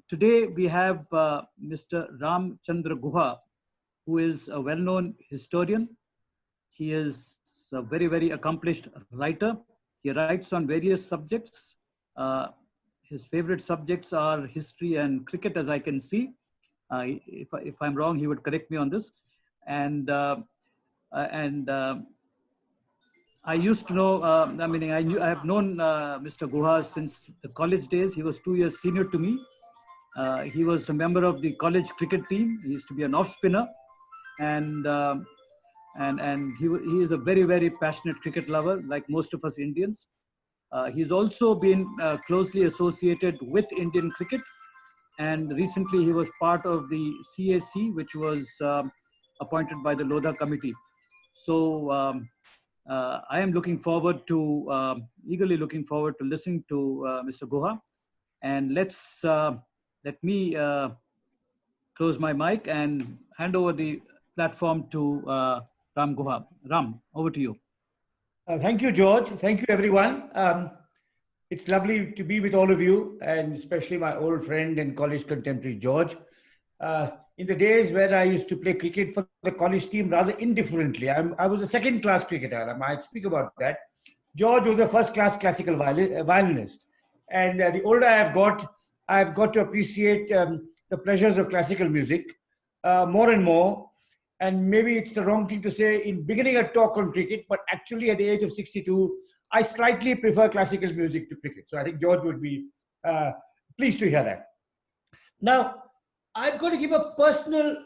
Today we have Mr. Ram Chandra Guha, who is a well-known historian. He is a very, very accomplished writer. He writes on various subjects. Uh, his favorite subjects are history and cricket, as I can see. If I'm wrong, he would correct me on this. And and I used to know. I have known Mr. Guha since the college days. He was 2 years senior to me. He was a member of the college cricket team. He used to be an off spinner, and he is a very, very passionate cricket lover, like most of us Indians. He's also been closely associated with Indian cricket, and recently he was part of the CAC, which was appointed by the Lodha committee. So I am looking forward to, eagerly looking forward to listening to Mr. Guha. And let me close my mic and hand over the platform to Ram Guha. Ram, over to you. Thank you, George. Thank you, everyone. It's lovely to be with all of you, and especially my old friend and college contemporary, George. In the days where I used to play cricket for the college team rather indifferently, I was a second-class cricketer. I might speak about that. George was a first-class classical violinist. And the older I've got to appreciate the pleasures of classical music more and more. And maybe it's the wrong thing to say in beginning a talk on cricket, but actually at the age of 62, I slightly prefer classical music to cricket. So I think George would be pleased to hear that. Now, I'm going to give a personal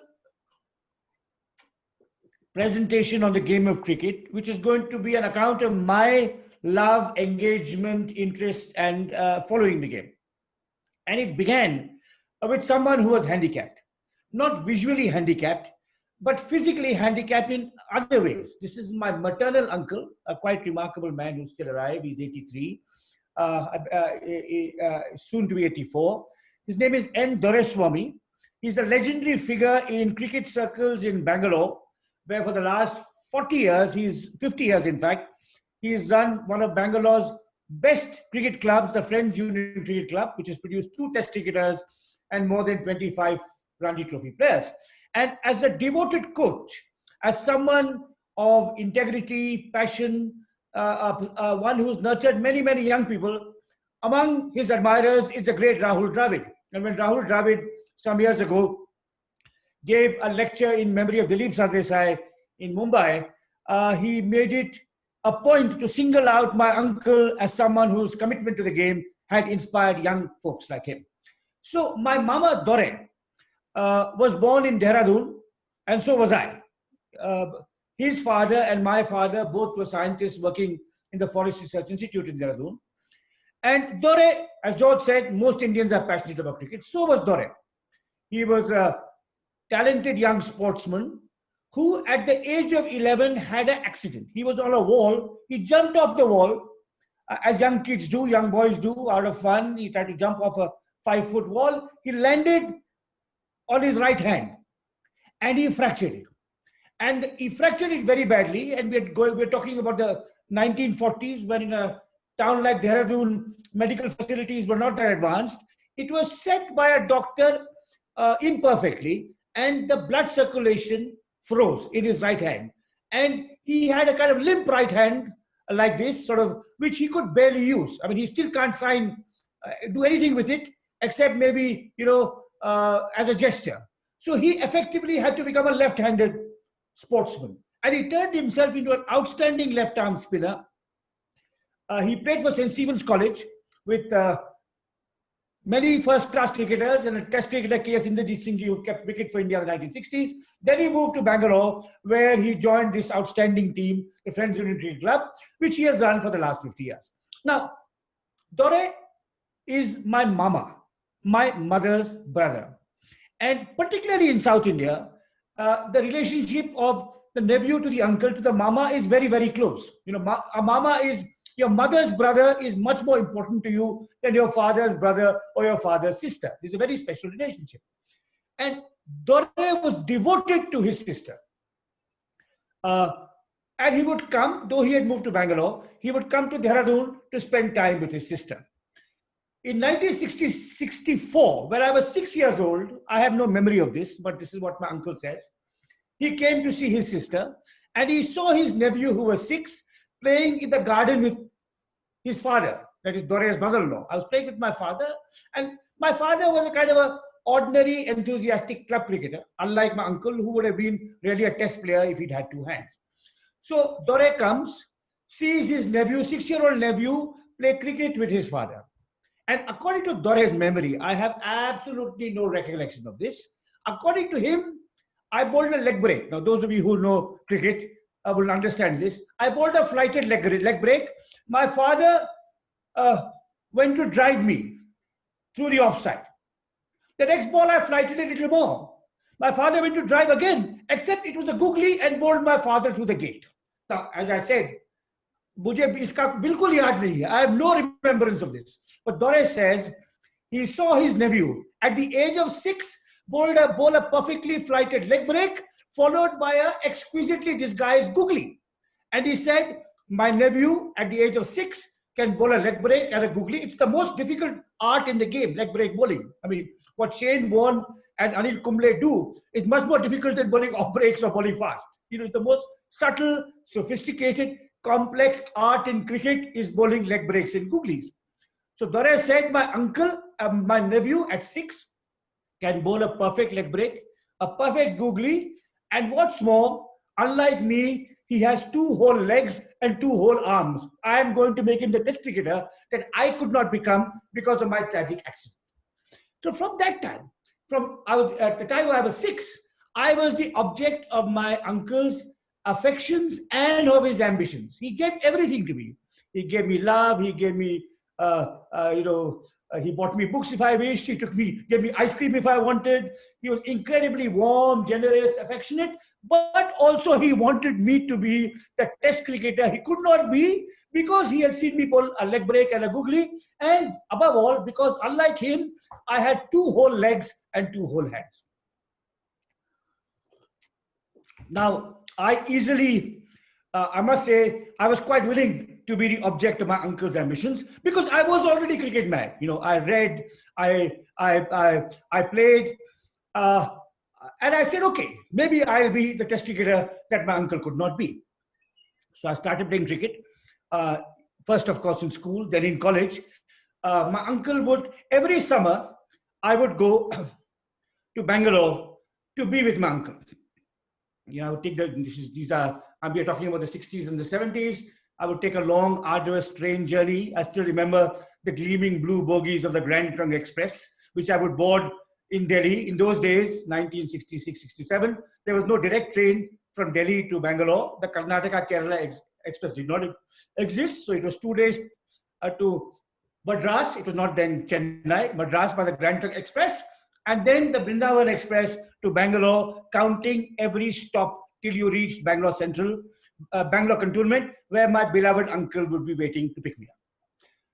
presentation on the game of cricket, which is going to be an account of my love, engagement, interest, and following the game. And it began with someone who was handicapped, not visually handicapped, but physically handicapped in other ways. This is my maternal uncle, a quite remarkable man who's still alive. He's 83, soon to be 84. His name is N. Doreswamy. He's a legendary figure in cricket circles in Bangalore, where for the last 40 years, 50 years in fact, he's run one of Bangalore's best cricket clubs, the Friends Union Cricket Club, which has produced 2 test cricketers and more than 25 Ranji Trophy players. And as a devoted coach, as someone of integrity, passion, one who's nurtured many, many young people, among his admirers is the great Rahul Dravid. And when Rahul Dravid, some years ago, gave a lecture in memory of Dilip Sardesai in Mumbai, he made it a point to single out my uncle as someone whose commitment to the game had inspired young folks like him. So my mama Dore was born in Dehradun, and so was I. His father and my father both were scientists working in the Forest Research Institute in Dehradun. And Dore, as George said, most Indians are passionate about cricket. So was Dore. He was a talented young sportsman who at the age of 11 had an accident. He was on a wall. He jumped off the wall, as young kids do, young boys do, out of fun. He tried to jump off a 5-foot wall. He landed on his right hand and he fractured it. And he fractured it very badly. And we're talking about the 1940s, when in a town like Dehradun, medical facilities were not that advanced. It was set by a doctor imperfectly, and the blood circulation froze in his right hand. And he had a kind of limp right hand like this, sort of, which he could barely use. I mean, he still can't do anything with it, except maybe, as a gesture. So he effectively had to become a left-handed sportsman. And he turned himself into an outstanding left-arm spinner. He played for St. Stephen's College with many first-class cricketers, and a test cricketer, K.S. Inderjeet Singh, who kept wicket for India in the 1960s. Then he moved to Bangalore, where he joined this outstanding team, the Friends Union Cricket Club, which he has run for the last 50 years. Now, Dore is my mama, my mother's brother. And particularly in South India, the relationship of the nephew to the uncle to the mama is very, very close. A mama is, your mother's brother is much more important to you than your father's brother or your father's sister. It's a very special relationship. And Dore was devoted to his sister. And he would come, though he had moved to Bangalore, he would come to Dehradun to spend time with his sister. In 1964, when I was 6 years old, I have no memory of this, but this is what my uncle says. He came to see his sister and he saw his nephew, who was 6, playing in the garden with his father, that is Dore's mother-in-law. I was playing with my father, and my father was a kind of a ordinary, enthusiastic club cricketer, unlike my uncle, who would have been really a test player if he'd had 2 hands. So Dore comes, sees his nephew, 6-year-old nephew, play cricket with his father. And according to Dore's memory, I have absolutely no recollection of this. According to him, I bowled a leg break. Now, those of you who know cricket will understand this. I bowled a flighted leg break. My father went to drive me through the offside. The next ball, I flighted a little more. My father went to drive again, except it was a googly and bowled my father through the gate. Now, as I said, मुझे इसका बिल्कुल याद नहीं है. I have no remembrance of this. But Dore says he saw his nephew at the age of 6 bowl a perfectly flighted leg break, followed by an exquisitely disguised googly. And he said, my nephew at the age of 6 can bowl a leg break and a googly. It's the most difficult art in the game, leg break bowling. I mean, what Shane Warne and Anil Kumble do is much more difficult than bowling off breaks or bowling fast. You know, it's the most subtle, sophisticated, complex art in cricket is bowling leg breaks and googlies. So Dore said, my uncle, my nephew at 6 can bowl a perfect leg break, a perfect googly, and what's more, unlike me, he has 2 whole legs and 2 whole arms. I am going to make him the test cricketer that I could not become because of my tragic accident. So from that time, at the time I was 6, I was the object of my uncle's affections and of his ambitions. He gave everything to me. He gave me love. He gave me, he bought me books if I wished. He gave me ice cream if I wanted. He was incredibly warm, generous, affectionate. But also he wanted me to be the test cricketer he could not be because he had seen me bowl a leg break and a googly. And above all, because unlike him, I had 2 whole legs and 2 whole hands. Now, I must say, I was quite willing to be the object of my uncle's ambitions because I was already cricket mad. You know, I read, I played, and I said, okay, maybe I'll be the test cricketer that my uncle could not be. So I started playing cricket, first, of course, in school, then in college. My uncle would, every summer, I would go to Bangalore to be with my uncle. You know, I would take we are talking about the 60s and the 70s. I would take a long, arduous train journey. I still remember the gleaming blue bogies of the Grand Trunk Express, which I would board in Delhi. In those days, 1966, 67, there was no direct train from Delhi to Bangalore. The Karnataka-Kerala Express did not exist. So it was 2 days to Madras. It was not then Chennai. Madras by the Grand Trunk Express. And then the Brindavan Express to Bangalore, counting every stop till you reached Bangalore Central, Bangalore Cantonment, where my beloved uncle would be waiting to pick me up.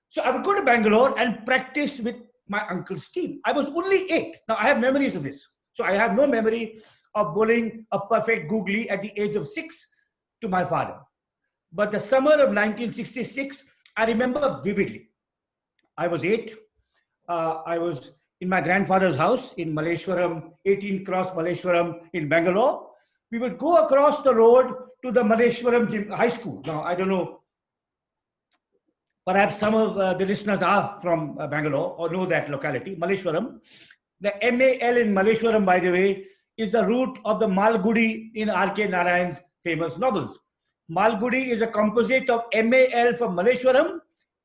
So I would go to Bangalore and practice with my uncle's team. I was only 8. Now I have memories of this. So I have no memory of bowling a perfect googly at the age of 6 to my father. But the summer of 1966, I remember vividly. I was 8. I was in my grandfather's house in Malleshwaram, 18 Cross Malleshwaram in Bangalore. We would go across the road to the Malleshwaram High School. Now, I don't know, perhaps some of the listeners are from Bangalore or know that locality, Malleshwaram. The MAL in Malleshwaram, by the way, is the root of the Malgudi in R.K. Narayan's famous novels. Malgudi is a composite of MAL from Malleshwaram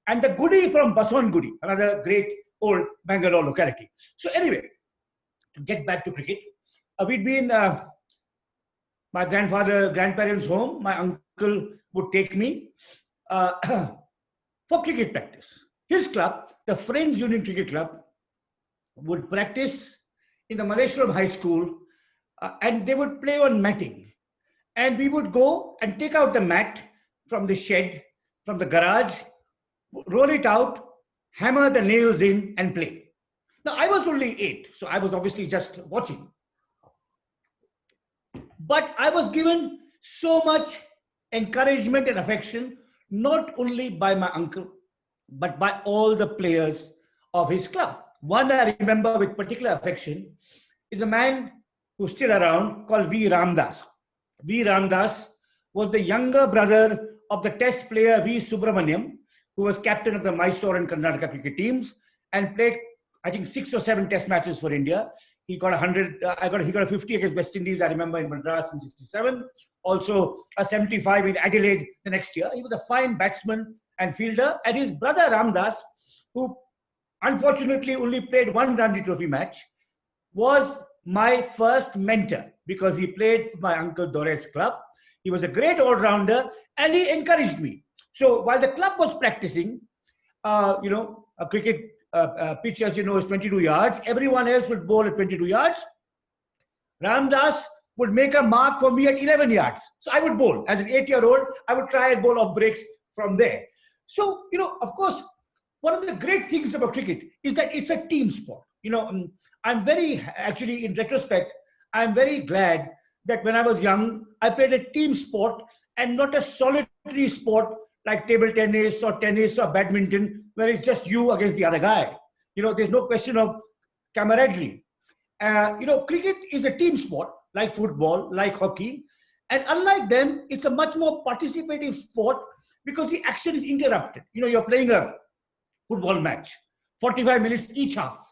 and the Gudi from Baswangudi, another great old Bangalore locality. So anyway, to get back to cricket, we'd been my grandparents' home. My uncle would take me for cricket practice. His club, the Friends Union Cricket Club, would practice in the Malleshwaram High School and they would play on matting. And we would go and take out the mat from the shed, from the garage, roll it out, hammer the nails in and play. Now, I was only 8, so I was obviously just watching. But I was given so much encouragement and affection, not only by my uncle, but by all the players of his club. One I remember with particular affection is a man who's still around called V. Ramdas. V. Ramdas was the younger brother of the test player V. Subramaniam, who was captain of the Mysore and Karnataka cricket teams and played, I think, 6 or 7 test matches for India. He got 100. He got a 50 against West Indies, I remember, in Madras in '67. Also a 75 in Adelaide the next year. He was a fine batsman and fielder. And his brother Ramdas, who unfortunately only played one Ranji Trophy match, was my first mentor because he played for my uncle Dore's club. He was a great all-rounder and he encouraged me. So while the club was practicing, a cricket pitch, as you know, is 22 yards. Everyone else would bowl at 22 yards. Ramdas would make a mark for me at 11 yards. So I would bowl. As an 8-year-old, I would try and bowl off breaks from there. So, of course, one of the great things about cricket is that it's a team sport. I'm actually, in retrospect, I'm very glad that when I was young, I played a team sport and not a solitary sport like table tennis or badminton, where it's just you against the other guy. There's no question of camaraderie. Cricket is a team sport, like football, like hockey. And unlike them, it's a much more participative sport because the action is interrupted. You're playing a football match, 45 minutes each half.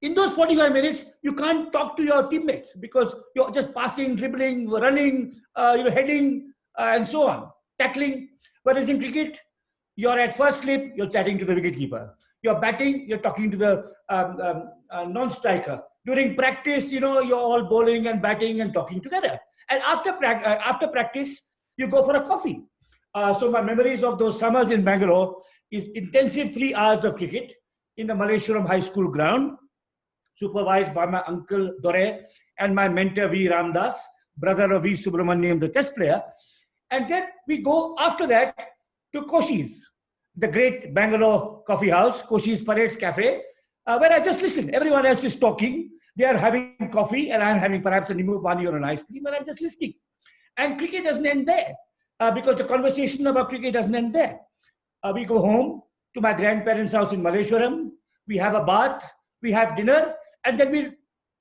In those 45 minutes, you can't talk to your teammates because you're just passing, dribbling, running, heading, and so on, tackling. Whereas in cricket, you're at first slip, you're chatting to the wicketkeeper. You're batting, you're talking to the non-striker. During practice, you're all bowling and batting and talking together. And after practice, you go for a coffee. So my memories of those summers in Bangalore is intensive 3 hours of cricket in the Malleshwaram High School ground, supervised by my uncle Dore and my mentor V. Ramdas, brother of V. Subramaniam, the test player. And then we go after that to Koshi's, the great Bangalore coffee house, Koshi's Parades Cafe, where I just listen. Everyone else is talking. They are having coffee and I'm having perhaps a nimbu pani or an ice cream and I'm just listening. And cricket doesn't end there because the conversation about cricket doesn't end there. We go home to my grandparents' house in Malleshwaram. We have a bath, we have dinner, and then we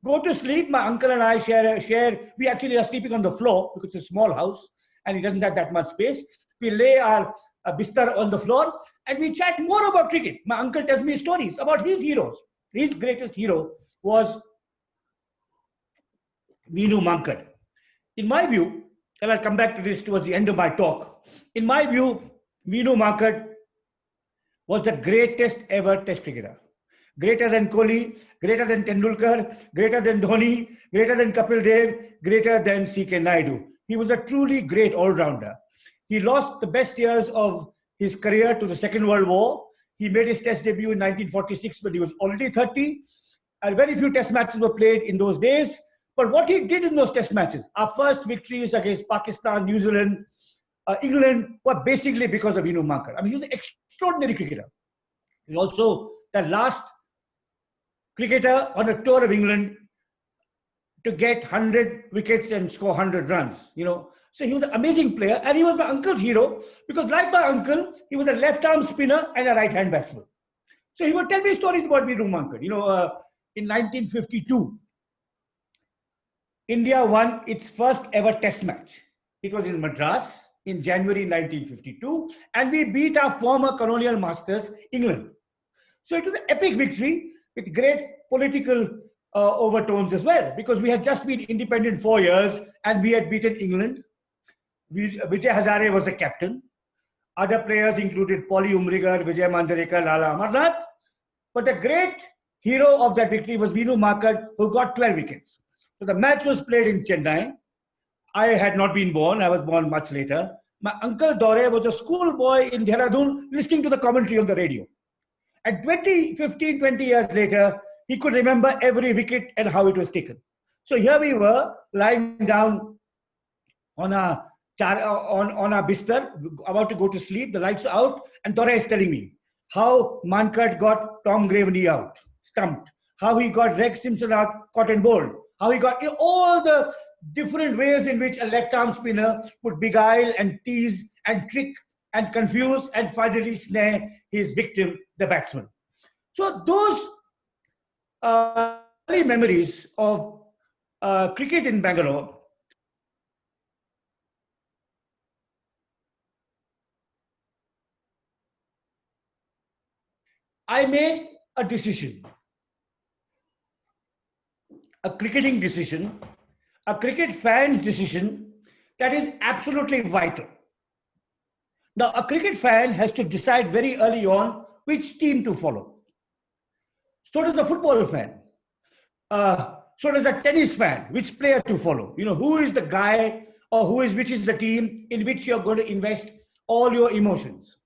go to sleep. My uncle and I share. We actually are sleeping on the floor because it's a small house and it doesn't have that much space. We lay our bistar on the floor and we chat more about cricket. My uncle tells me stories about his heroes. His greatest hero was Veenu Mankad. In my view, and I'll come back to this towards the end of my talk, in my view, Veenu Mankad was the greatest ever test cricketer. Greater than Kohli, greater than Tendulkar, greater than Dhoni, greater than Kapil Dev, greater than C.K. Naidu. He was a truly great all-rounder. He lost the best years of his career to the Second World War. He made his test debut in 1946 when he was already 30. And very few test matches were played in those days. But what he did in those test matches, our first victories against Pakistan, New Zealand, England, were basically because of Veenu Mankad. I mean, he was an extraordinary cricketer. He was also the last cricketer on a tour of England to get 100 wickets and score 100 runs. So he was an amazing player, and he was my uncle's hero because, like my uncle, he was a left-arm spinner and a right-hand batsman. So he would tell me stories about Veenu Mankad. In 1952, India won its first ever test match. It was in Madras in January 1952, and we beat our former colonial masters, England. So it was an epic victory with great political overtones as well, because we had just been independent 4 years and we had beaten England. Vijay Hazare was the captain. Other players included Polly Umrigar, Vijay Manjrekar, Lala Amarnath. But the great hero of that victory was Veenu Mankad, who got 12 wickets. So the match was played in Chennai. I had not been born. I was born much later. My uncle Dore was a schoolboy in Dehradun listening to the commentary on the radio. And 20 years later, he could remember every wicket and how it was taken. So here we were, lying down on our bistar, about to go to sleep, the lights are out, and Dore is telling me how Mankad got Tom Graveney out, stumped, how he got Reg Simpson out, caught and bowled, how he got all the different ways in which a left-arm spinner would beguile and tease and trick and confuse and finally snare his victim, the batsman. So those early memories of cricket in Bangalore. I made a decision, a cricketing decision, a cricket fan's decision that is absolutely vital. Now, a cricket fan has to decide very early on which team to follow. So does a football fan. So does a tennis fan, which player to follow. You know, who is the guy or which is the team in which you're going to invest all your emotions.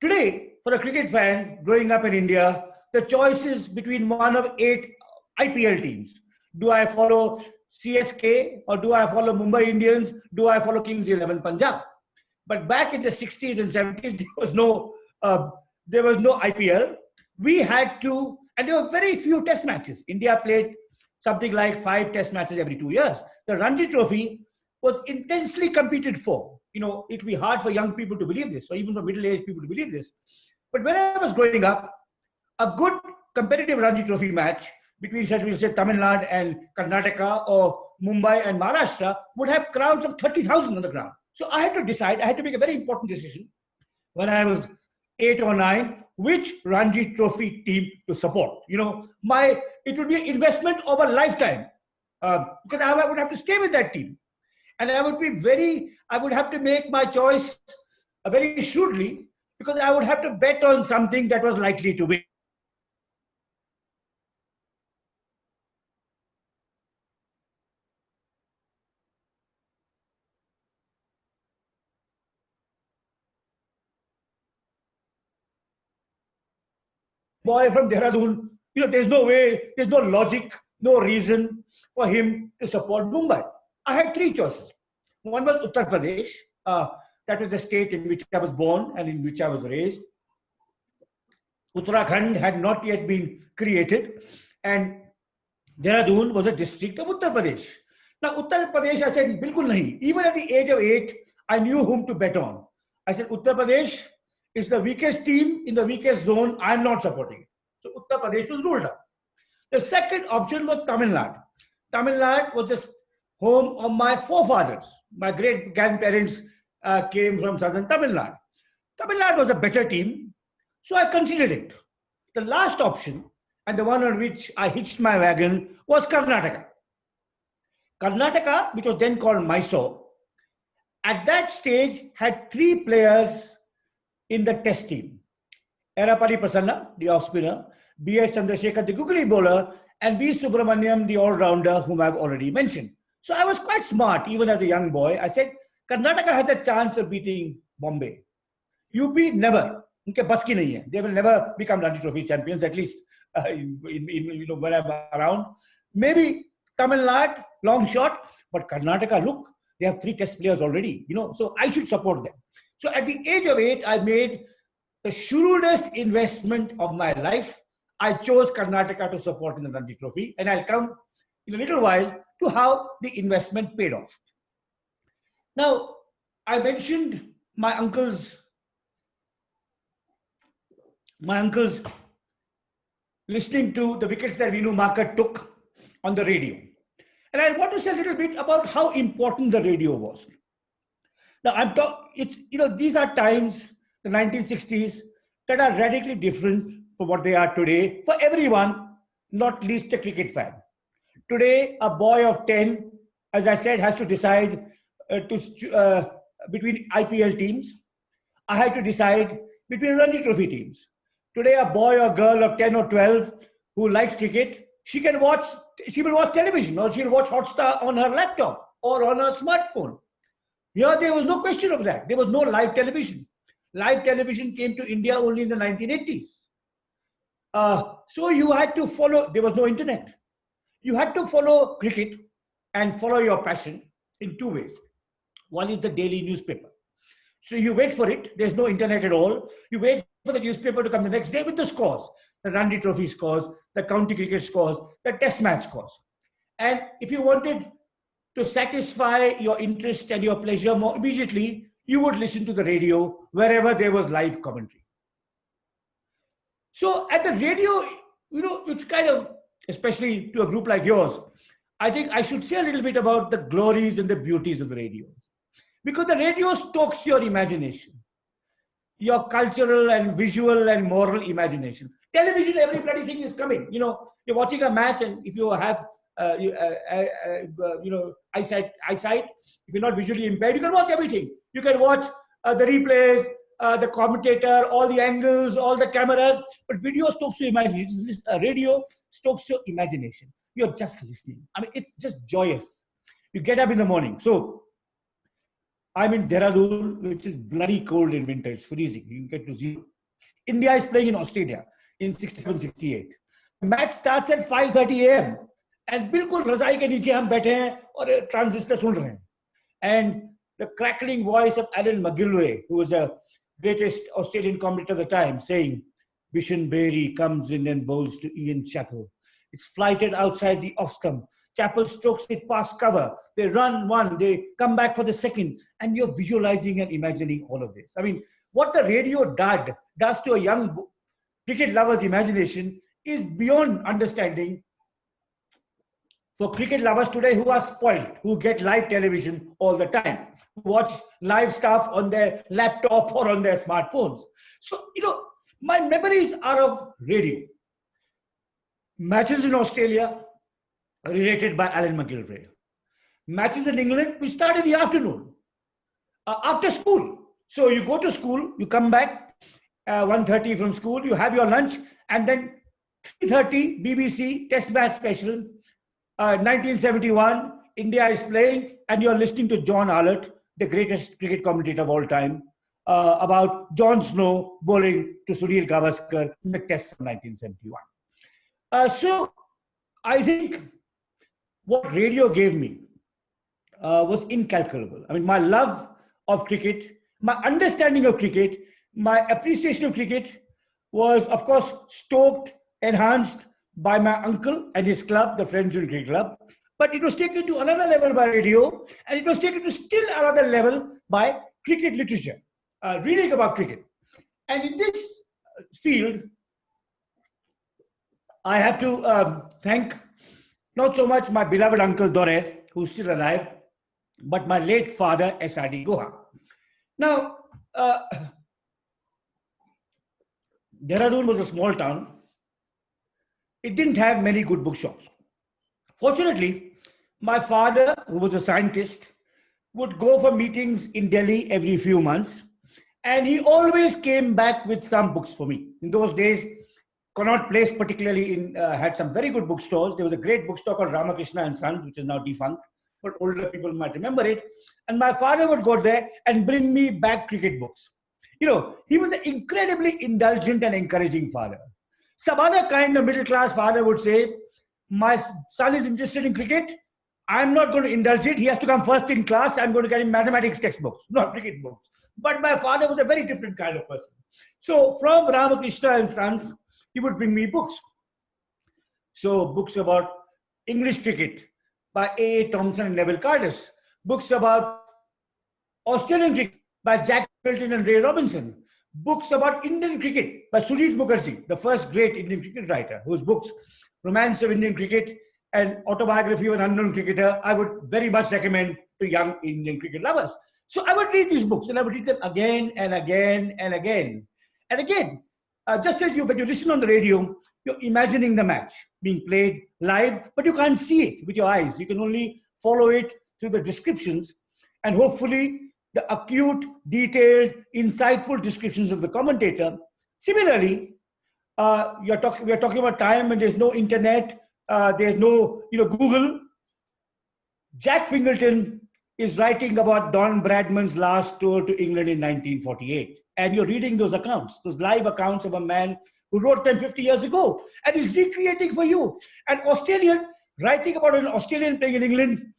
Today, for a cricket fan growing up in India, the choice is between one of 8 IPL teams. Do I follow CSK or do I follow Mumbai Indians? Do I follow Kings 11 Punjab? But back in the 60s and 70s, there was no IPL. We had to, and there were very few test matches. India played something like 5 test matches every 2 years. The Ranji Trophy was intensely competed for. You know, it'd be hard for young people to believe this, or even for middle-aged people to believe this. But when I was growing up, a good competitive Ranji Trophy match between, say, Tamil Nadu and Karnataka or Mumbai and Maharashtra would have crowds of 30,000 on the ground. So I had to decide, I had to make a very important decision when I was 8 or 9, which Ranji Trophy team to support. You know, it would be an investment of a lifetime because I would have to stay with that team. And I would have to make my choice very shrewdly because I would have to bet on something that was likely to win. Boy from Dehradun, you know, there's no way, there's no logic, no reason for him to support Mumbai. I had 3 choices. One was Uttar Pradesh. That was the state in which I was born and in which I was raised. Uttarakhand had not yet been created, and Dehradun was a district of Uttar Pradesh. Now, Uttar Pradesh, I said, bilkul nahi. Even at the age of 8, I knew whom to bet on. I said, Uttar Pradesh is the weakest team in the weakest zone. I'm not supporting it. So Uttar Pradesh was ruled out. The second option was Tamil Nadu. Tamil Nadu was the home of my forefathers. My great grandparents came from southern Tamil Nadu. Tamil Nadu was a better team, so I considered it. The last option, and the one on which I hitched my wagon, was Karnataka. Karnataka, which was then called Mysore, at that stage had 3 players in the test team. Erapalli Prasanna, the off spinner, B.S. Chandrasekhar, the googly bowler, and V. Subramaniam, the all-rounder, whom I've already mentioned. So I was quite smart, even as a young boy. I said, Karnataka has a chance of beating Bombay. UP, never. Unke bas ki nahi hai. They will never become Ranji Trophy champions, at least when I'm around. Maybe Tamil Nadu, long shot, but Karnataka, look, they have 3 test players already, so I should support them. So at the age of 8, I made the shrewdest investment of my life. I chose Karnataka to support in the Ranji Trophy, and I'll come in a little while to how the investment paid off. Now, I mentioned my uncle's listening to the wickets that Vinu Makar took on the radio. And I want to say a little bit about how important the radio was. Now, these are times, the 1960s, that are radically different from what they are today for everyone, not least a cricket fan. Today, a boy of 10, as I said, has to decide between IPL teams. I had to decide between Ranji Trophy teams. Today, a boy or girl of 10 or 12 who likes cricket, she will watch television, or she'll watch Hotstar on her laptop or on her smartphone. Here, there was no question of that. There was no live television. Live television came to India only in the 1980s. So you had to follow, there was no internet. You had to follow cricket and follow your passion in 2 ways. One is the daily newspaper. So you wait for it. There's no internet at all. You wait for the newspaper to come the next day with the scores, the Ranji Trophy scores, the county cricket scores, the test match scores. And if you wanted to satisfy your interest and your pleasure more immediately, you would listen to the radio wherever there was live commentary. So at the radio, it's kind of, especially to a group like yours, I think I should say a little bit about the glories and the beauties of the radio. Because the radio stokes your imagination, your cultural and visual and moral imagination. Television, every bloody thing is coming. You're watching a match, and if you have, eyesight, if you're not visually impaired, you can watch everything. You can watch the replays, the commentator, all the angles, all the cameras. But video stokes your imagination. Radio stokes your imagination. You're just listening. I mean, it's just joyous. You get up in the morning. So I'm in Dehradun, which is bloody cold in winter. It's freezing. You get to zero. India is playing in Australia in 67, 68. The match starts at 5:30 a.m. And बिल्कुल रज़ाई के नीचे हम बैठे हैं और transistor सुन रहे हैं. And the crackling voice of Alan McGilvray, who was the greatest Australian commentator at the time, saying, Bishan Berry comes in and bowls to Ian Chappell. It's flighted outside the off stump. Chappell strokes it past cover. They run one, they come back for the second, and you're visualizing and imagining all of this. I mean, what the radio does to a young cricket lover's imagination is beyond understanding for cricket lovers today who are spoiled, who get live television all the time, who watch live stuff on their laptop or on their smartphones. So, my memories are of radio. Matches in Australia, related by Alan McGilvray. Matches in England, we start in the afternoon, after school. So you go to school, you come back 1:30 from school, you have your lunch, and then 3:30 BBC Test Match Special, 1971, India is playing, and you're listening to John Arlott, the greatest cricket commentator of all time, about John Snow bowling to Sunil Gavaskar in the Test of 1971. So I think what radio gave me was incalculable. I mean, my love of cricket, my understanding of cricket, my appreciation of cricket was, of course, stoked, enhanced by my uncle and his club, the Friends Union Cricket Club. But it was taken to another level by radio, and it was taken to still another level by cricket literature, reading about cricket. And in this field, I have to thank not so much my beloved uncle Dore, who's still alive, but my late father, S.R.D. Guha. Now, Dehradun was a small town. It didn't have many good bookshops. Fortunately, my father, who was a scientist, would go for meetings in Delhi every few months, and he always came back with some books for me. In those days, Connaught Place particularly had some very good bookstores. There was a great bookstore called Ramakrishna and Sons, which is now defunct, but older people might remember it. And my father would go there and bring me back cricket books. He was an incredibly indulgent and encouraging father. Some other kind of middle-class father would say, my son is interested in cricket. I'm not going to indulge it. He has to come first in class. I'm going to get him mathematics textbooks, not cricket books. But my father was a very different kind of person. So from Ramakrishna and Sons, he would bring me books. So books about English cricket by A.A. Thompson and Neville Cardus. Books about Australian cricket by Jack Milton and Ray Robinson. Books about Indian cricket by Sujit Mukherjee, the first great Indian cricket writer, whose books, Romance of Indian Cricket and Autobiography of an Unknown Cricketer, I would very much recommend to young Indian cricket lovers. So I would read these books, and I would read them again and again and again. And again, just as when you listen on the radio, you're imagining the match being played live, but you can't see it with your eyes. You can only follow it through the descriptions, and hopefully the acute, detailed, insightful descriptions of the commentator. Similarly, we are talking about time when there's no internet, there's no Google. Jack Fingleton is writing about Don Bradman's last tour to England in 1948. And you're reading those accounts, those live accounts of a man who wrote them 50 years ago and is recreating for you. An Australian writing about an Australian playing in England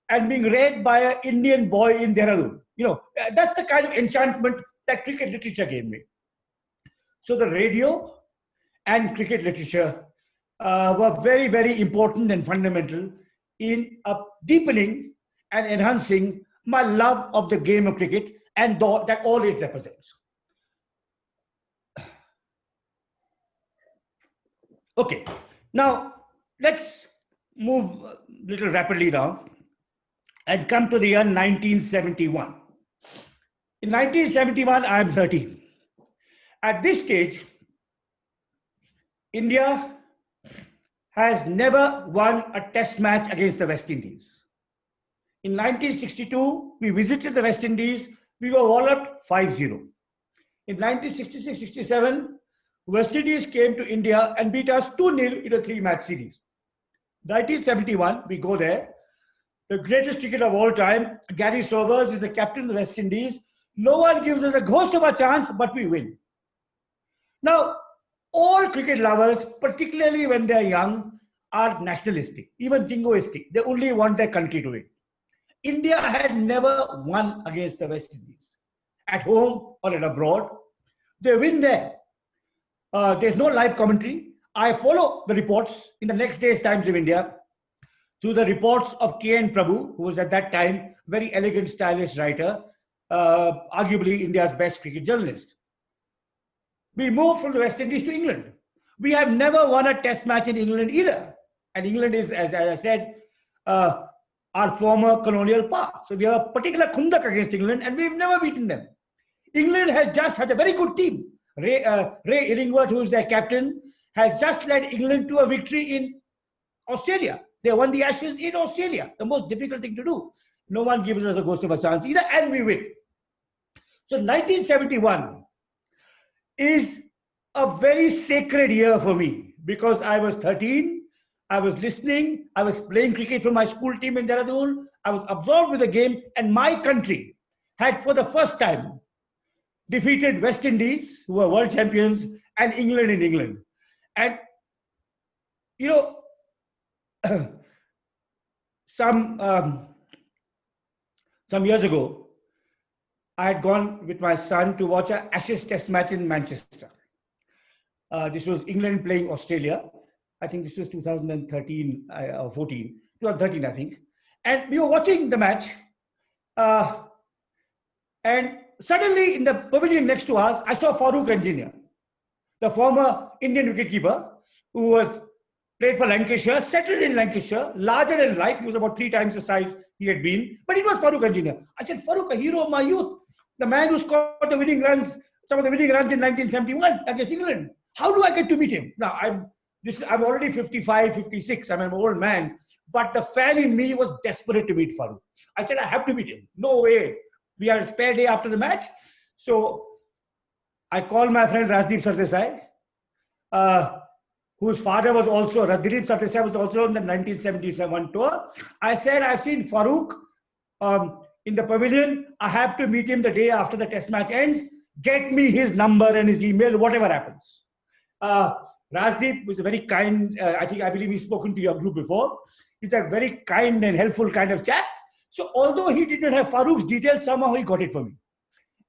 and being read by an Indian boy in Dehradun. That's the kind of enchantment that cricket literature gave me. So the radio and cricket literature were very, very important and fundamental in deepening and enhancing my love of the game of cricket and that all it represents. Okay, now let's move a little rapidly now and come to the year 1971. In 1971, I am 13. At this stage, India has never won a test match against the West Indies. In 1962, we visited the West Indies. We were walloped 5-0. In 1966-67, West Indies came to India and beat us 2-0 in a 3-match series. 1971, we go there. The greatest cricketer of all time, Gary Sobers, is the captain of the West Indies. No one gives us a ghost of a chance, but we win. Now, all cricket lovers, particularly when they're young, are nationalistic, even jingoistic. They only want their country to win. India had never won against the West Indies, at home or at abroad. They win there. There's no live commentary. I follow the reports in the next day's Times of India through the reports of K.N. Prabhu, who was at that time very elegant, stylish writer, arguably India's best cricket journalist. We moved from the West Indies to England. We have never won a test match in England either. And England is, as I said, our former colonial power. So we have a particular khundak against England and we've never beaten them. England has just had a very good team. Ray Illingworth, who is their captain, has just led England to a victory in Australia. They won the Ashes in Australia, the most difficult thing to do. No one gives us a ghost of a chance either, and we win. So 1971 is a very sacred year for me because I was 13, I was listening, I was playing cricket for my school team in Dehradun, I was absorbed with the game, and my country had for the first time defeated West Indies, who were world champions, and England in England. And, you know, some years ago, I had gone with my son to watch an Ashes test match in Manchester. This was England playing Australia. I think this was 2013 or 14, 2013, I think. And we were watching the match. And suddenly in the pavilion next to us, I saw Farooq Engineer, the former Indian wicketkeeper who was played for Lancashire, settled in Lancashire, larger than life. He was about 3 times the size he had been, but it was Farooq Engineer. I said, Farooq, a hero of my youth, the man who scored the winning runs, some of the winning runs in 1971 against England. How do I get to meet him? Now, I'm already 55, 56. I'm an old man, but the fan in me was desperate to meet Farooq. I said, I have to meet him. No way. We had a spare day after the match. So I called my friend Rajdeep Sardesai, whose father was also, Dilip Sardesai was also on the 1977 tour. I said, I've seen Farooq in the pavilion. I have to meet him the day after the test match ends. Get me his number and his email, whatever happens. Rajdeep was a very kind, I believe he's spoken to your group before. He's a very kind and helpful kind of chap. So although he did not have Farooq's details, somehow he got it for me.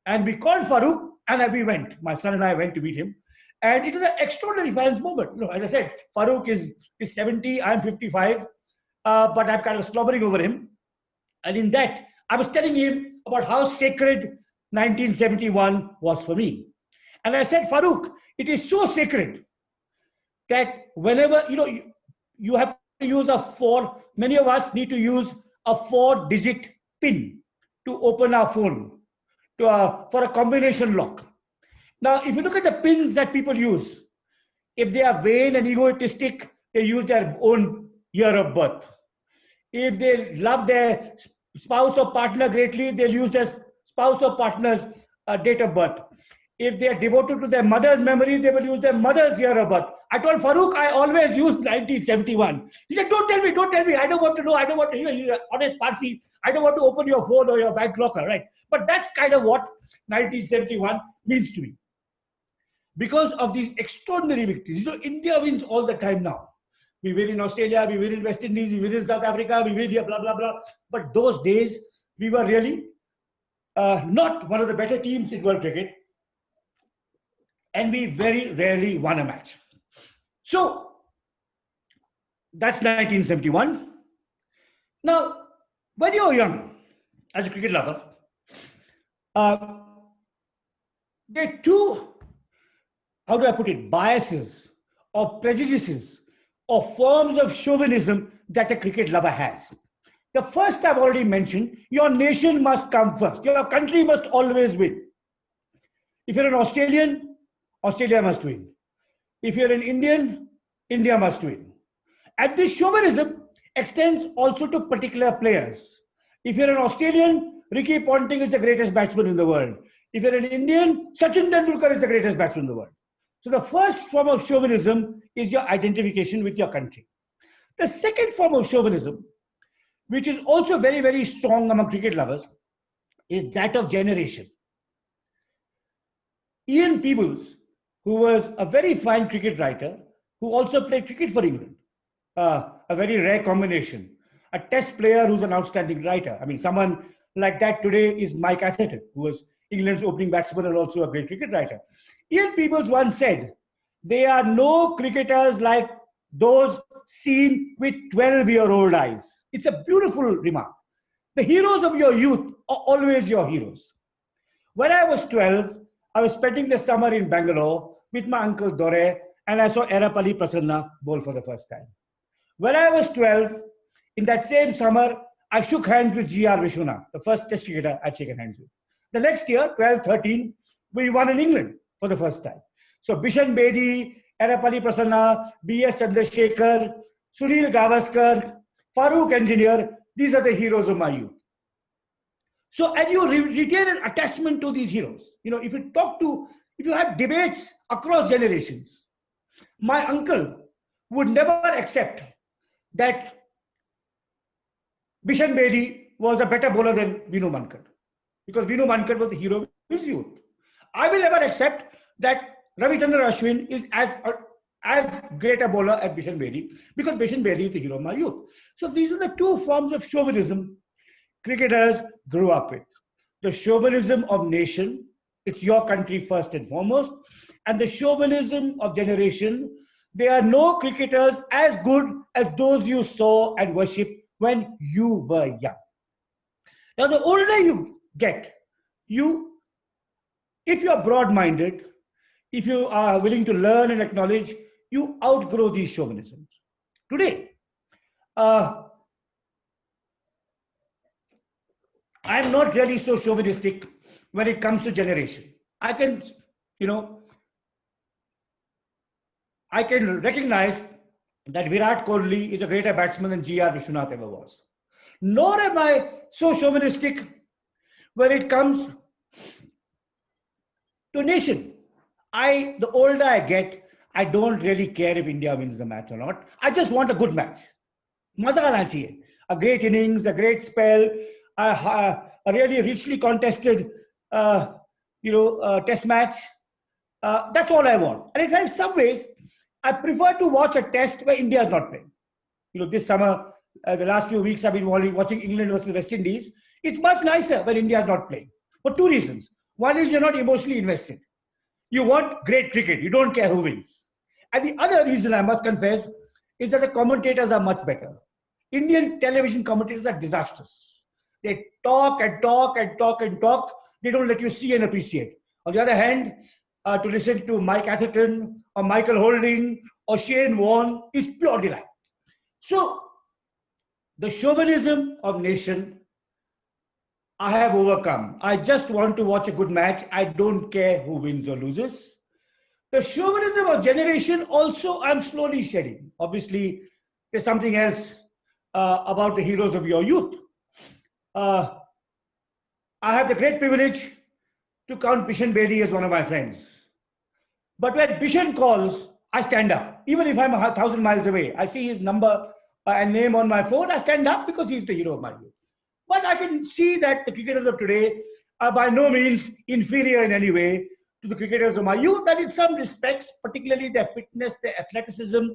And we called Farooq and we went. My son and I went to meet him. And it was an extraordinary fans moment. You know, as I said, Farooq is 70, I'm 55, but I'm kind of slobbering over him. And in that, I was telling him about how sacred 1971 was for me. And I said, Farooq, it is so sacred that whenever, you have to use many of us need to use a 4-digit PIN to open our phone for a combination lock. Now, if you look at the pins that people use, if they are vain and egotistic, they use their own year of birth. If they love their spouse or partner greatly, they'll use their spouse or partner's date of birth. If they are devoted to their mother's memory, they will use their mother's year of birth. I told Farooq, I always use 1971. He said, don't tell me. I don't want to know. I don't want to hear. He's an honest Parsi. I don't want to open your phone or your bank locker, right? But that's kind of what 1971 means to me. Because of these extraordinary victories. India wins all the time now. We win in Australia, we win in West Indies, we win in South Africa, we win here, blah, blah, blah. But those days, we were really not one of the better teams in world cricket. And we very rarely won a match. So, that's 1971. Now, when you're young, as a cricket lover, there are two, how do I put it, biases or prejudices or forms of chauvinism that a cricket lover has. The first I've already mentioned, your nation must come first. Your country must always win. If you're an Australian, Australia must win. If you're an Indian, India must win. And this chauvinism extends also to particular players. If you're an Australian, Ricky Ponting is the greatest batsman in the world. If you're an Indian, Sachin Tendulkar is the greatest batsman in the world. So the first form of chauvinism is your identification with your country. The second form of chauvinism, which is also very, very strong among cricket lovers, is that of generation. Ian Peebles, who was a very fine cricket writer, who also played cricket for England, a very rare combination. A test player who's an outstanding writer. I mean, someone like that today is Mike Atherton, who was England's opening batsman and also a great cricket writer. Ian Peebles once said, there are no cricketers like those seen with 12-year-old eyes. It's a beautiful remark. The heroes of your youth are always your heroes. When I was 12, I was spending the summer in Bangalore with my uncle Dore, and I saw Erapalli Prasanna bowl for the first time. When I was 12, in that same summer, I shook hands with G.R. Vishwanath, the first test cricketer I'd shaken hands with. The next year, 12-13, we won in England for the first time. So Bishan Bedi, Erapalli Prasanna, B.S. Chandrasekhar, Sunil Gavaskar, Farooq Engineer, these are the heroes of my youth. So, and you retain an attachment to these heroes. You know, if you have debates across generations, my uncle would never accept that Bishan Bedi was a better bowler than Vinu Mankad, because Vinu Mankad was the hero of his youth. I will never accept that Ravichandran Ashwin is as great a bowler as Bishan Bedi, because Bishan Bedi is the hero of my youth. So these are the two forms of chauvinism cricketers grew up with. The chauvinism of nation, it's your country first and foremost, and the chauvinism of generation. There are no cricketers as good as those you saw and worshipped when you were young. Now, the older you get, if you're broad-minded, if you are willing to learn and acknowledge, you outgrow these chauvinisms. Today, I'm not really so chauvinistic when it comes to generation. I can recognize that Virat Kohli is a greater batsman than G.R. Vishwanath ever was. Nor am I so chauvinistic when it comes to nation. The older I get, I don't really care if India wins the match or not. I just want a good match. Maza aana chahiye. A great innings, a great spell, a really richly contested test match. That's all I want. And in some ways, I prefer to watch a test where India is not playing. This summer, the last few weeks, I've been watching England versus West Indies. It's much nicer when India is not playing. For two reasons. One is you're not emotionally invested. You want great cricket. You don't care who wins. And the other reason, I must confess, is that the commentators are much better. Indian television commentators are disastrous. They talk and talk and talk and talk. They don't let you see and appreciate. On the other hand, to listen to Mike Atherton or Michael Holding or Shane Warne is pure delight. So, the chauvinism of nation, I have overcome. I just want to watch a good match. I don't care who wins or loses. The chauvinism of generation also I'm slowly shedding. Obviously, there's something else about the heroes of your youth. I have the great privilege to count Bishan Bedi as one of my friends. But when Bishan calls, I stand up. Even if I'm 1,000 miles away, I see his number and name on my phone, I stand up because he's the hero of my youth. But I can see that the cricketers of today are by no means inferior in any way to the cricketers of my youth, and in some respects, particularly their fitness, their athleticism,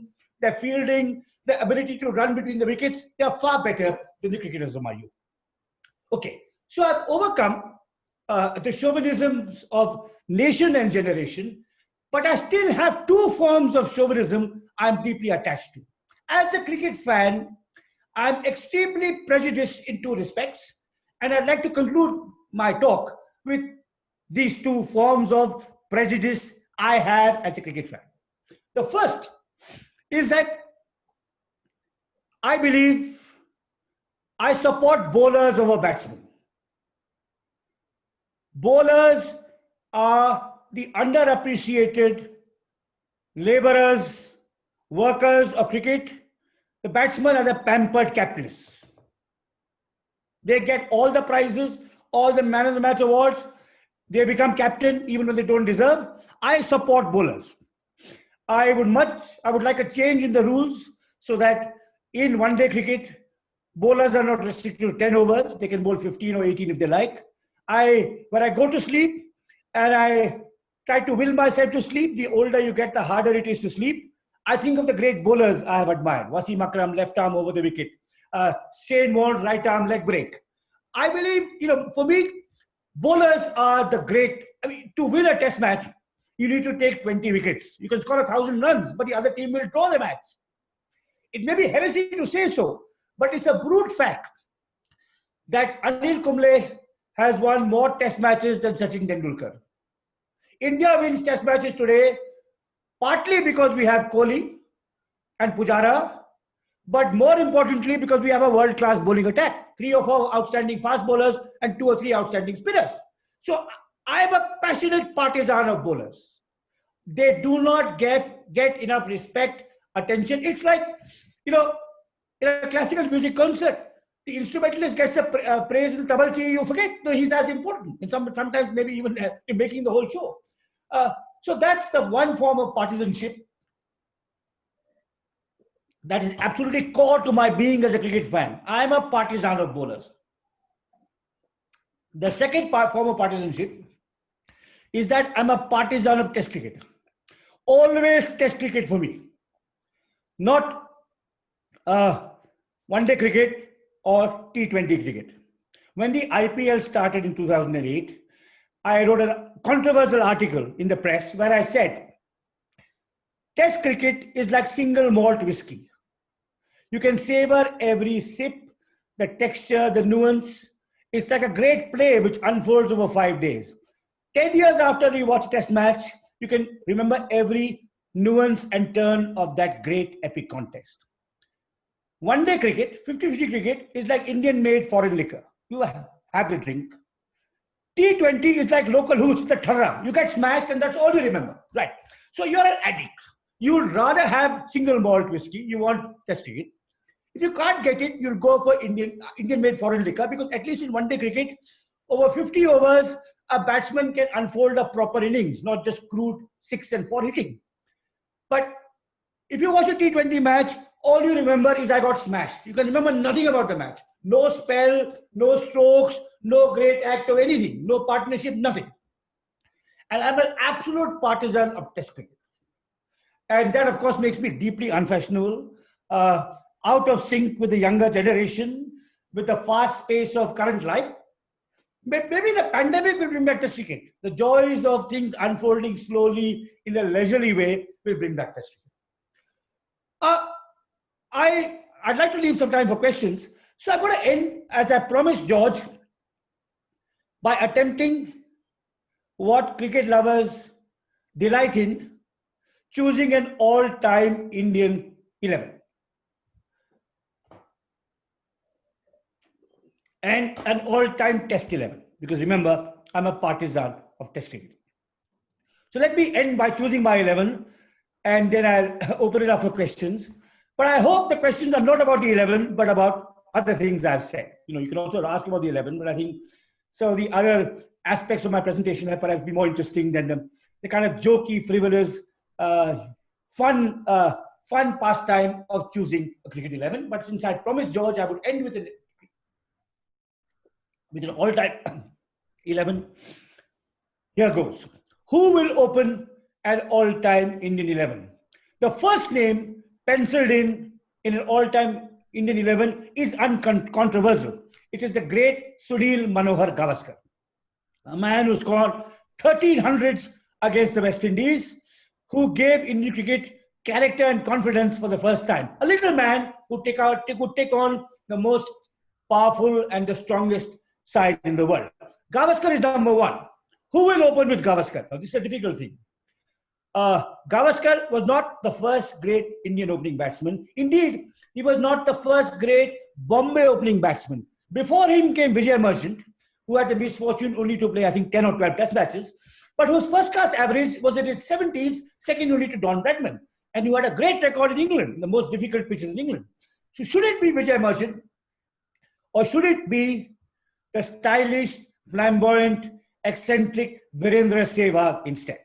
their fielding, their ability to run between the wickets, they are far better than the cricketers of my youth. Okay, so I've overcome the chauvinisms of nation and generation, but I still have two forms of chauvinism I'm deeply attached to. As a cricket fan, I'm extremely prejudiced in two respects, and I'd like to conclude my talk with these two forms of prejudice I have as a cricket fan. The first is that I believe I support bowlers over batsmen. Bowlers are the underappreciated laborers, workers of cricket. The batsmen are the pampered capitalists. They get all the prizes, all the man of the match awards. They become captain even when they don't deserve. I support bowlers. I would like a change in the rules so that in one-day cricket, bowlers are not restricted to 10 overs. They can bowl 15 or 18 if they like. When I go to sleep and I try to will myself to sleep, the older you get, the harder it is to sleep. I think of the great bowlers I have admired. Wasim Akram, left arm over the wicket. Shane Warne, right arm leg break. I believe, for me, bowlers are the great. To win a test match, you need to take 20 wickets. You can score 1,000 runs, but the other team will draw the match. It may be heresy to say so, but it's a brute fact that Anil Kumble has won more test matches than Sachin Tendulkar. India wins test matches today partly because we have Kohli and Pujara, but more importantly because we have a world-class bowling attack. 3 or 4 outstanding fast bowlers and 2 or 3 outstanding spinners. So I am a passionate partisan of bowlers. They do not get enough respect, attention. It's like, in a classical music concert, the instrumentalist gets the praise in Tabalchi, you forget, no, he's as important. And sometimes maybe even in making the whole show. So that's the one form of partisanship that is absolutely core to my being as a cricket fan. I'm a partisan of bowlers. The second form of partisanship is that I'm a partisan of test cricket. Always test cricket for me. Not one-day cricket or T20 cricket. When the IPL started in 2008, I wrote a controversial article in the press where I said, test cricket is like single malt whiskey. You can savor every sip, the texture, the nuance. It's like a great play which unfolds over 5 days. 10 years after you watch test match, you can remember every nuance and turn of that great epic contest. One-day cricket, 50-50 cricket, is like Indian-made foreign liquor. You have the drink. T20 is like local hooch, the thara. You get smashed and that's all you remember. Right. So you're an addict. You'd rather have single malt whiskey. You want test cricket. If you can't get it, you'll go for Indian-made foreign liquor, because at least in one-day cricket, over 50 overs, a batsman can unfold a proper innings, not just crude 6 and 4 hitting. But if you watch a T20 match, all you remember is I got smashed. You can remember nothing about the match. No spell, no strokes, no great act of anything, no partnership, nothing. And I'm an absolute partisan of test cricket. And that, of course, makes me deeply unfashionable, out of sync with the younger generation, with the fast pace of current life. Maybe the pandemic will bring back test cricket. The joys of things unfolding slowly in a leisurely way will bring back test cricket. I'd like to leave some time for questions. So I'm going to end, as I promised George, by attempting what cricket lovers delight in, choosing an all-time Indian 11. And an all-time test 11. Because remember, I'm a partisan of test cricket. So let me end by choosing my 11, and then I'll open it up for questions. But I hope the questions are not about the 11, but about other things I've said. You can also ask about the 11, but I think some of the other aspects of my presentation will perhaps be more interesting than the kind of jokey, frivolous, fun pastime of choosing a cricket 11. But since I promised George I would end with an all-time 11, here goes. Who will open an all-time Indian 11? The first name penciled in an all-time Indian 11 is uncontroversial. It is the great Sunil Manohar Gavaskar, a man who scored 1300s against the West Indies, who gave Indian cricket character and confidence for the first time. A little man who would take on the most powerful and the strongest side in the world. Gavaskar is number one. Who will open with Gavaskar? Now, this is a difficult thing. Gavaskar was not the first great Indian opening batsman. Indeed, he was not the first great Bombay opening batsman. Before him came Vijay Merchant, who had the misfortune only to play, I think, 10 or 12 test matches, but whose first class average was in its 70s, second only to Don Bradman. And who had a great record in England, the most difficult pitches in England. So should it be Vijay Merchant, or should it be the stylish, flamboyant, eccentric Virendra Sehwag instead?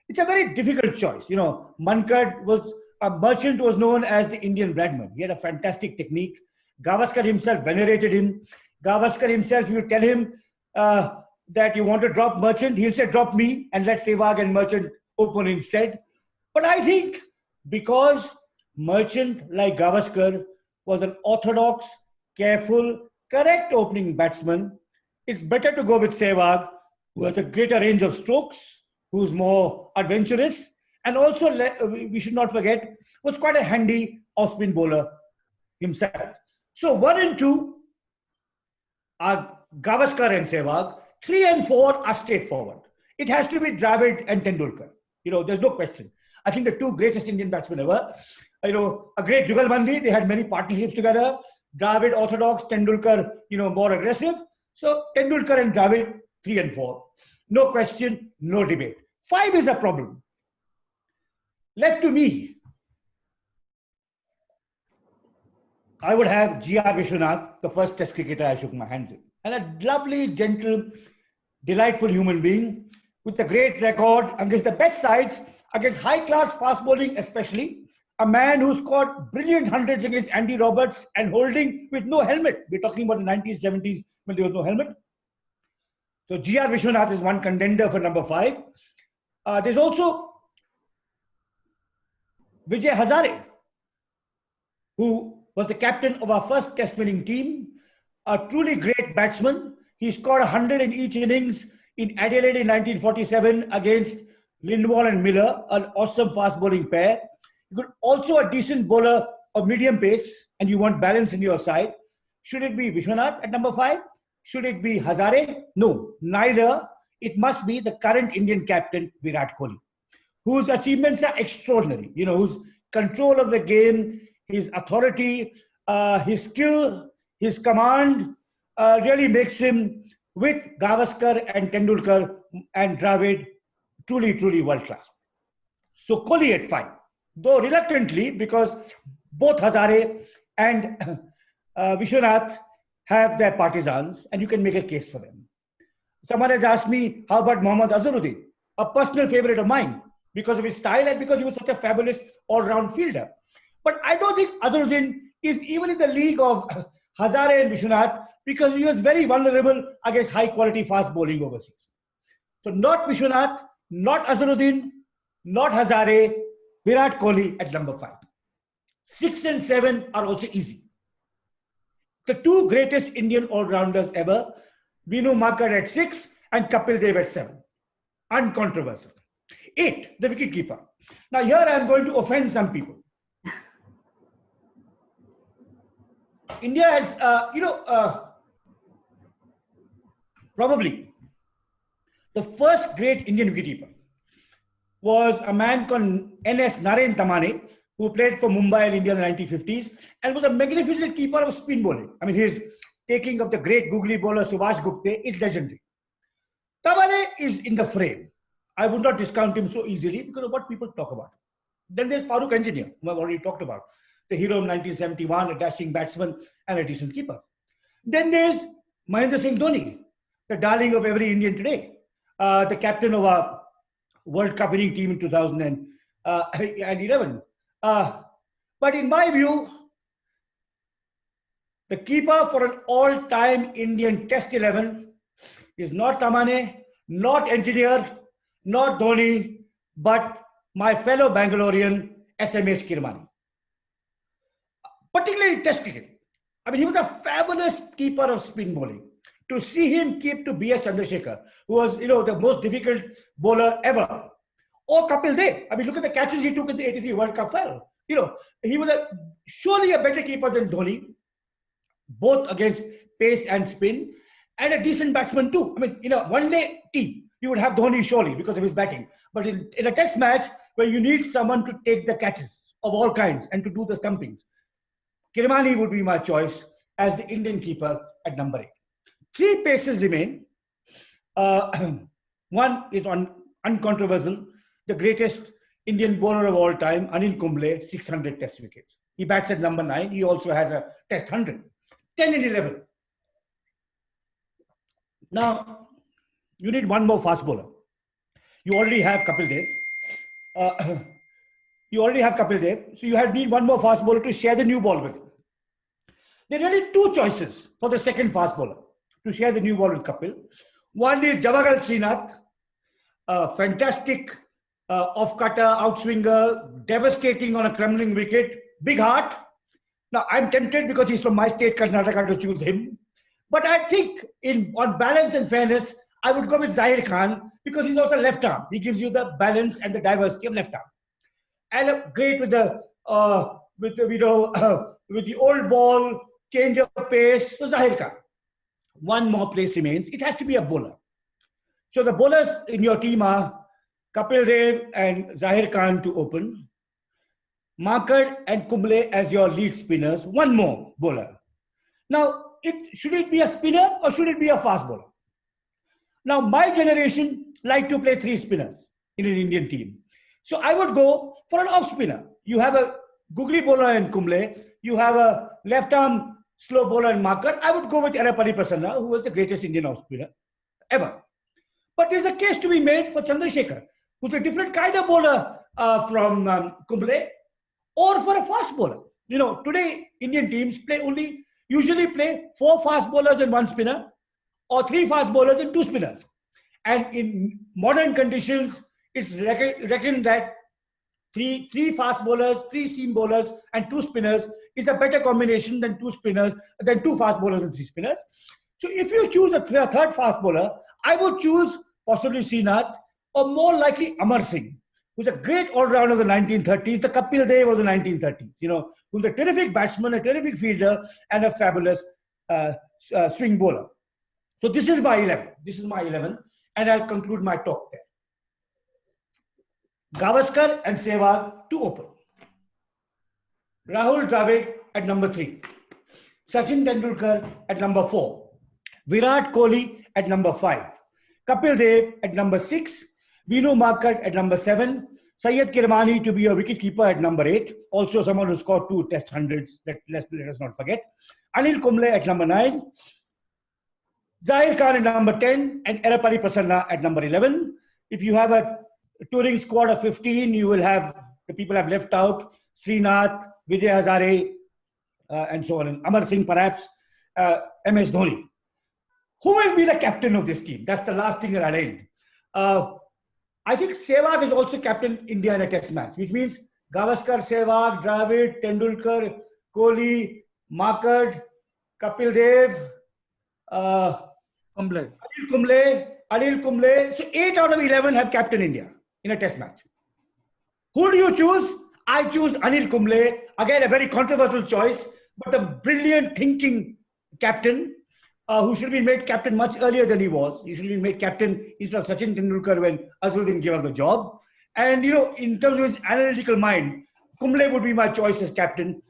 It's a very difficult choice. You know, Mankad was, a Merchant was known as the Indian Bradman. He had a fantastic technique. Gavaskar himself venerated him. Gavaskar himself, you tell him that you want to drop Merchant, he'll say, drop me and let Sehwag and Merchant open instead. But I think because Merchant, like Gavaskar, was an orthodox, careful, correct opening batsman, it's better to go with Sehwag, who has a greater range of strokes, who's more adventurous, and also, we should not forget, was quite a handy off-spin bowler himself. So 1 and 2 are Gavaskar and Sehwag. 3 and 4 are straightforward. It has to be Dravid and Tendulkar. You know, there's no question. I think the two greatest Indian batsmen ever. You know, a great Jugalbandi. They had many partnerships together. Dravid orthodox, Tendulkar, you know, more aggressive. So Tendulkar and Dravid, 3 and 4. No question, no debate. 5 is a problem. Left to me, I would have G.R. Vishwanath, the first test cricketer I shook my hands in. And a lovely, gentle, delightful human being with a great record against the best sides, against high-class fast bowling especially. A man who scored brilliant hundreds against Andy Roberts and holding with no helmet. We're talking about the 1970s when there was no helmet. So G.R. Vishwanath is one contender for number 5. There's also Vijay Hazare, who was the captain of our first test winning team, a truly great batsman. He scored 100 in each innings in Adelaide in 1947 against Lindwall and Miller, an awesome fast bowling pair. He could also a decent bowler of medium pace, and you want balance in your side. Should it be Vishwanath at number 5? Should it be Hazare? No, neither. It must be the current Indian captain, Virat Kohli, whose achievements are extraordinary. You know, whose control of the game, his authority, his skill, his command really makes him, with Gavaskar and Tendulkar and Dravid, truly, truly world class. So Kohli at 5, though reluctantly, because both Hazare and Vishwanath have their partisans, and you can make a case for them. Someone has asked me, how about Mohammad Azharuddin, a personal favorite of mine, because of his style and because he was such a fabulous all-round fielder. But I don't think Azharuddin is even in the league of Hazare and Vishwanath, because he was very vulnerable against high-quality fast bowling overseas. So not Vishwanath, not Azharuddin, not Hazare, Virat Kohli at number 5. 6 and 7 are also easy. The two greatest Indian all-rounders ever, Vinu Makar at 6 and Kapil Dev at 7. Uncontroversial. 8, the wicketkeeper. Now here I am going to offend some people. India has, probably the first great Indian wicketkeeper was a man called N.S. Naren Tamane, who played for Mumbai in India in the 1950s and was a magnificent keeper of spin bowling. I mean, his taking of the great googly bowler Subhash Gupte is legendary. Tamane is in the frame. I would not discount him so easily because of what people talk about. Then there's Farooq Engineer, who I've already talked about, the hero of 1971, a dashing batsman and a decent keeper. Then there's Mahendra Singh Dhoni, the darling of every Indian today, the captain of our World Cup winning team in 2011. But in my view, the keeper for an all-time Indian Test 11 is not Tamane, not Engineer, not Dhoni, but my fellow Bangalorean SMH Kirmani. Particularly Test cricket. I mean, he was a fabulous keeper of spin bowling. To see him keep to B.S. Chandrasekhar, who was, the most difficult bowler ever. Or Kapil Dev. I mean, look at the catches he took in the 83 World Cup final. He was surely a better keeper than Dhoni, both against pace and spin, and a decent batsman too. I mean, one-day team. you would have Dhoni surely because of his batting. But in a test match where you need someone to take the catches of all kinds and to do the stumpings, Kirmani would be my choice as the Indian keeper at number 8. 3 paces remain. One is uncontroversial, the greatest Indian bowler of all time, Anil Kumble, 600 test wickets. He bats at number 9. He also has a test 100. 10 and 11. Now, you need one more fast bowler. You already have Kapil Dev. So you need one more fast bowler to share the new ball with him. There are really 2 choices for the second fast bowler to share the new ball with Kapil. One is Javagal Srinath, a fantastic off-cutter, outswinger, devastating on a crumbling wicket, big heart. Now, I'm tempted because he's from my state, Karnataka, to choose him. But I think on balance and fairness, I would go with Zahir Khan because he's also left arm. He gives you the balance and the diversity of left arm. And great with the old ball, change of pace. So Zahir Khan. One more place remains. It has to be a bowler. So the bowlers in your team are Kapil Dev and Zahir Khan to open, Markard and Kumble as your lead spinners. One more bowler. Now, should it be a spinner or should it be a fast bowler? Now, my generation like to play 3 spinners in an Indian team. So I would go for an off spinner. You have a googly bowler in Kumble. You have a left arm slow bowler in Markard. I would go with Erapalli Prasanna, who was the greatest Indian off spinner ever. But there's a case to be made for Chandrasekhar, who's a different kind of bowler from Kumble, or for a fast bowler. You know, today Indian teams usually play 4 fast bowlers and 1 spinner, or 3 fast bowlers and 2 spinners. And in modern conditions, it's reckoned that 3 fast bowlers, 3 seam bowlers, and 2 spinners is a better combination than 2 fast bowlers and 3 spinners. So if you choose a third fast bowler, I would choose possibly Srinath, or more likely Amar Singh, who's a great all-rounder of the 1930s, the Kapil Dev of the 1930s, you know, who's a terrific batsman, a terrific fielder, and a fabulous swing bowler. So this is my 11. This is my 11, and I'll conclude my talk there. Gavaskar and Sehwag to open. Rahul Dravid at number 3. Sachin Tendulkar at number 4. Virat Kohli at number 5. Kapil Dev at number 6. Vinu Markard at number 7. Syed Kirmani to be a wicketkeeper at number 8. Also someone who scored 2 test hundreds, let us not forget. Anil Kumble at number 9. Zahir Khan at number 10. And Erapalli Prasanna at number 11. If you have a touring squad of 15, you will have the people I've left out: Srinath, Vijay Hazare, and so on. Amar Singh, perhaps, MS Dhoni. Who will be the captain of this team? That's the last thing that I'll end. I think Sehwag is also captain India in a test match, which means Gavaskar, Sehwag, Dravid, Tendulkar, Kohli, Markard, Kapil Dev, Anil Kumble. So 8 out of 11 have captained India in a test match. Who do you choose? I choose Anil Kumble. Again, a very controversial choice, but a brilliant thinking captain who should have been made captain much earlier than he was. He should have been made captain instead of Sachin Tendulkar when Azharuddin gave up the job. And, you know, in terms of his analytical mind, Kumble would be my choice as captain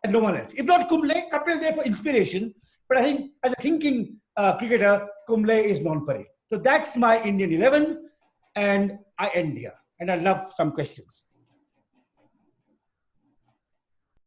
and no one else. If not Kumble, Kapil Dev for inspiration. But I think as a thinking cricketer, Kumble is non-pari. So that's my Indian 11. And I end here. And I'd love some questions.